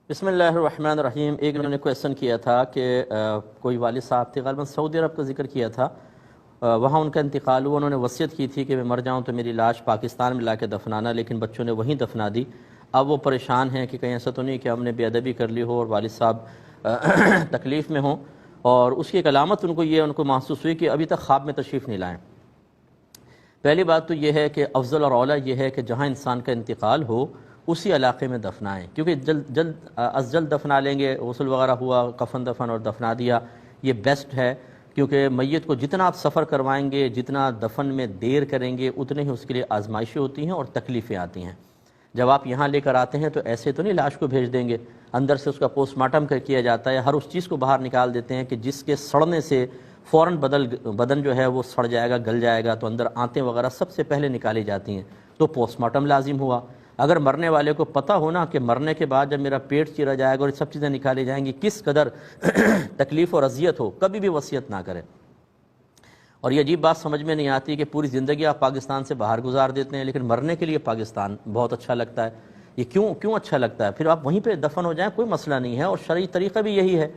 بسم اللہ الرحمن الرحیم۔ ایک انہوں نے کویسچن کیا تھا کہ کوئی والد صاحب تھے، غالباً سعودی عرب کا ذکر کیا تھا، وہاں ان کا انتقال ہوا، انہوں نے وصیت کی تھی کہ میں مر جاؤں تو میری لاش پاکستان میں لا کے دفنانا، لیکن بچوں نے وہیں دفنا دی۔ اب وہ پریشان ہیں کہ کہیں ایسا تو نہیں کہ ہم نے بے ادبی کر لی ہو اور والد صاحب تکلیف میں ہوں، اور اس کی ایک علامت ان کو محسوس ہوئی کہ ابھی تک خواب میں تشریف نہیں لائیں۔ پہلی بات تو یہ ہے کہ افضل اور اولیٰ یہ ہے کہ جہاں انسان کا انتقال ہو اسی علاقے میں دفنائیں، کیونکہ جلد دفنا لیں گے، غسل وغیرہ ہوا، کفن دفن اور دفنا دیا، یہ بیسٹ ہے، کیونکہ میت کو جتنا آپ سفر کروائیں گے، جتنا دفن میں دیر کریں گے، اتنے ہی اس کے لیے آزمائشیں ہوتی ہیں اور تکلیفیں آتی ہیں۔ جب آپ یہاں لے کر آتے ہیں تو ایسے تو نہیں لاش کو بھیج دیں گے، اندر سے اس کا پوسٹ مارٹم کیا جاتا ہے، ہر اس چیز کو باہر نکال دیتے ہیں کہ جس کے سڑنے سے فوراً بدن جو ہے وہ سڑ جائے گا، گل جائے گا، تو اندر آنتیں وغیرہ سب سے پہلے نکالی جاتی ہیں، تو پوسٹ مارٹم لازم ہوا۔ اگر مرنے والے کو پتہ ہونا کہ مرنے کے بعد جب میرا پیٹ چیرا جائے گا اور یہ سب چیزیں نکالی جائیں گی کس قدر تکلیف اور اذیت ہو، کبھی بھی وصیت نہ کریں۔ اور یہ عجیب بات سمجھ میں نہیں آتی کہ پوری زندگی آپ پاکستان سے باہر گزار دیتے ہیں، لیکن مرنے کے لیے پاکستان بہت اچھا لگتا ہے۔ یہ کیوں اچھا لگتا ہے؟ پھر آپ وہیں پہ دفن ہو جائیں، کوئی مسئلہ نہیں ہے، اور شرعی طریقہ بھی یہی ہے۔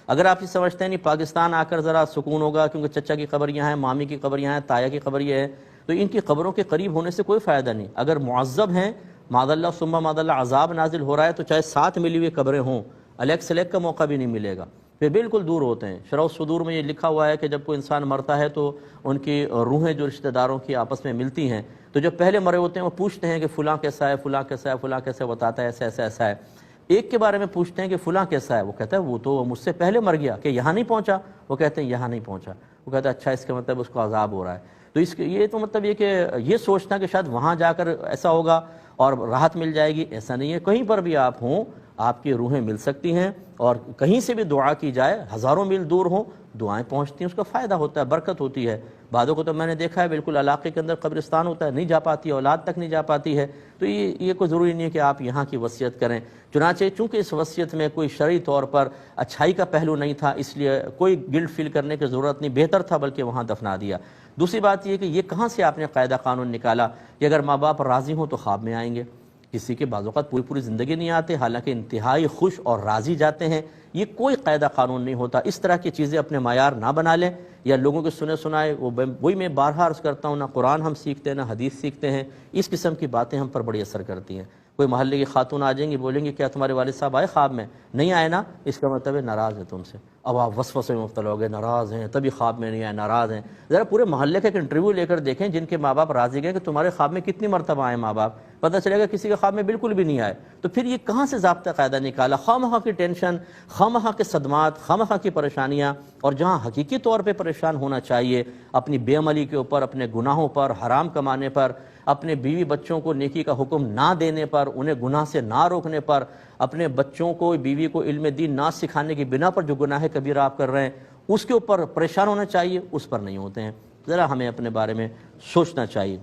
اگر آپ یہ سمجھتے ہیں نہیں پاکستان آ کر ذرا سکون ہوگا کیونکہ چچا کی قبر یہاں ہے، مامی کی قبر یہاں ہے، تایا کی قبر یہ ہے، تو ان کی قبروں کے قریب ہونے سے کوئی فائدہ نہیں۔ اگر معذب ہیں، معاذ اللہ ثم معاذ اللہ، عذاب نازل ہو رہا ہے، تو چاہے ساتھ ملی ہوئی قبریں ہوں، الیک سلیک کا موقع بھی نہیں ملے گا، پھر بالکل دور ہوتے ہیں۔ شرح الصدور میں یہ لکھا ہوا ہے کہ جب کوئی انسان مرتا ہے تو ان کی روحیں جو رشتہ داروں کی آپس میں ملتی ہیں، تو جو پہلے مرے ہوتے ہیں وہ پوچھتے ہیں کہ فلاں کیسا ہے، فلاں کیسا ہے، فلاں کیسا ہے، بتاتا ہے ایسا ایسا ایسا ہے۔ ایک کے بارے میں پوچھتے ہیں کہ فلاں کیسا ہے، وہ کہتا ہے وہ تو مجھ سے پہلے مر گیا، کہ یہاں نہیں پہنچا، وہ کہتے ہیں یہاں نہیں پہنچا، وہ کہتا ہے اچھا اس کا مطلب اس کو عذاب ہو رہا ہے۔ تو یہ تو مطلب یہ کہ یہ سوچنا کہ شاید وہاں جا کر ایسا ہوگا اور راحت مل جائے گی، ایسا نہیں ہے۔ کہیں پر بھی آپ ہوں آپ کی روحیں مل سکتی ہیں، اور کہیں سے بھی دعا کی جائے، ہزاروں میل دور ہوں، دعائیں پہنچتی ہیں، اس کا فائدہ ہوتا ہے، برکت ہوتی ہے۔ بعضوں کو تو میں نے دیکھا ہے بالکل علاقے کے اندر قبرستان ہوتا ہے، نہیں جا پاتی، اولاد تک نہیں جا پاتی ہے، تو یہ کوئی ضروری نہیں ہے کہ آپ یہاں کی وصیت کریں۔ چنانچہ چونکہ اس وصیت میں کوئی شرعی طور پر اچھائی کا پہلو نہیں تھا، اس لیے کوئی گلٹ فیل کرنے کی ضرورت نہیں، بہتر تھا بلکہ وہاں دفنا دیا۔ دوسری بات یہ کہ یہ کہاں سے آپ نے قاعدہ قانون نکالا کہ اگر ماں باپ راضی ہوں تو خواب میں آئیں گے؟ کسی کے بعض اوقات پوری زندگی نہیں آتے، حالانکہ انتہائی خوش اور راضی جاتے ہیں، یہ کوئی قاعدہ قانون نہیں ہوتا۔ اس طرح کی چیزیں اپنے معیار نہ بنا لیں، یا لوگوں کے سنے سنائے، وہی میں بارہا عرض کرتا ہوں، نہ قرآن ہم سیکھتے ہیں نہ حدیث سیکھتے ہیں، اس قسم کی باتیں ہم پر بڑی اثر کرتی ہیں۔ کوئی محلے کی خاتون آ جائیں گی، بولیں گی کیا تمہارے والد صاحب آئے خواب میں؟ نہیں آئے نا، اس کا مطلب ہے ناراض ہے تم سے۔ اب آپ وسوسے میں مبتلا ہو گئے، ناراض ہیں تبھی خواب میں نہیں آئے، ناراض ہیں۔ ذرا پورے محلے کا ایک انٹرویو لے کر دیکھیں جن کے ماں باپ راضی گئے کہ تمہارے خواب میں کتنی مرتبہ آئے ماں باپ، پتہ چلے گا کسی کے خواب میں بالکل بھی نہیں آئے۔ تو پھر یہ کہاں سے ضابطہ قاعدہ نکالا؟ خواہ کی ٹینشن، خواہ کے صدمات، خواہ کی پریشانیاں، اور جہاں حقیقی طور پہ پریشان ہونا چاہیے اپنی بے عملی کے اوپر، اپنے گناہوں پر، حرام کمانے پر، اپنے بیوی بچوں کو نیکی کا حکم نہ دینے پر، انہیں گناہ سے نہ روکنے پر، اپنے بچوں کو، بیوی کو علم دین نہ سکھانے کی بنا پر جو گناہ کبیرہ آپ کر رہے ہیں اس کے اوپر پریشان ہونا چاہیے، اس پر نہیں ہوتے ہیں۔ ذرا ہمیں اپنے بارے میں سوچنا چاہیے۔